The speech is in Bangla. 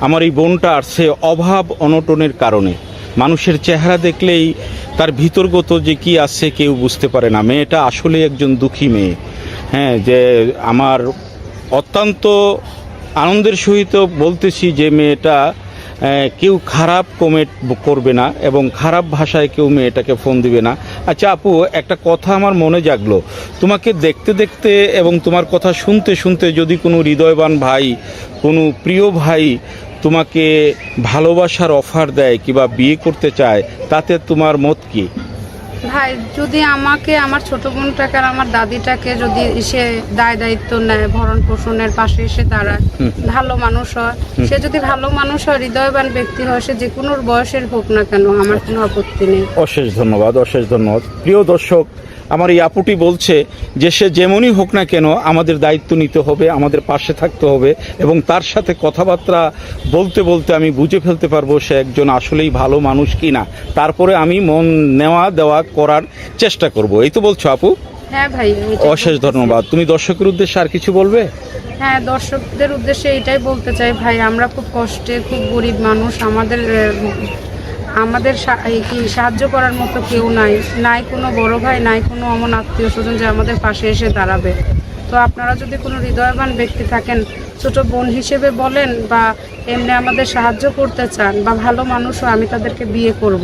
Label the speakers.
Speaker 1: আমার এই বোনটা আসছে অভাব অনটনের কারণে। মানুষের চেহারা দেখলেই তার ভিতরগত যে কি আছে কেউ বুঝতে পারে না। মেয়েটা আসলে একজন দুঃখী মেয়ে। হ্যাঁ, যে আমার অত্যন্ত আনন্দের সহিত বলতেছি যে মেয়েটা কেউ খারাপ কমেন্ট করবে না এবং খারাপ ভাষায় কেউ মেয়েটাকে ফোন দিবে না। আচ্ছা আপু, একটা কথা আমার মনে জাগলো। তোমাকে দেখতে দেখতে এবং তোমার কথা শুনতে শুনতে যদি কোনো হৃদয়বান ভাই, কোনো প্রিয় ভাই তোমাকে ভালোবাসার অফার দেয় কিংবা বিয়ে করতে চায়, তাতে তোমার মত কি?
Speaker 2: ভাই, যদি আমাকে আমার ছোট বোনটাকে আর আমার দাদিটাকে যদি এসে দায়িত্ব নেয়, ভরণ পোষণের পাশে এসে দাঁড়ায়, ভালো মানুষ হয়, সে যদি ভালো মানুষ হয়, হৃদয়বান ব্যক্তি হয়, সে যে কোনো বয়সের হোক না কেন, আমার কোনো আপত্তি নেই।
Speaker 1: অশেষ ধন্যবাদ, অশেষ ধন্যবাদ। প্রিয় দর্শক, আমার এই আপুটি বলছে যে সে যেমনই হোক না কেন আমাদের দায়িত্ব নিতে হবে, আমাদের পাশে থাকতে হবে এবং তার সাথে কথাবার্তা বলতে বলতে আমি বুঝে ফেলতে পারবো সে একজন আসলেই ভালো মানুষ কি না। তারপরে আমি মন নেওয়া দেওয়া করার চেষ্টা করব। এই তো বলছো আপু?
Speaker 2: হ্যাঁ ভাই,
Speaker 1: অশেষ ধন্যবাদ। তুমি দর্শকের উদ্দেশ্যে আর কিছু বলবে?
Speaker 2: হ্যাঁ, দর্শকদের উদ্দেশ্যে এটাই বলতে চাই ভাই, আমরা খুব কষ্টে, খুব গরিব মানুষ, আমাদের সাহায্য করার মতো কেউ নাই কোনো বড় ভাই, নাই কোনো এমন আত্মীয় স্বজন যে আমাদের পাশে এসে দাঁড়াবে। তো আপনারা যদি কোনো হৃদয়বান ব্যক্তি থাকেন, ছোট বোন হিসেবে বলেন বা এমনি আমাদের সাহায্য করতে চান বা ভালো মানুষও, আমি তাদেরকে বিয়ে করব।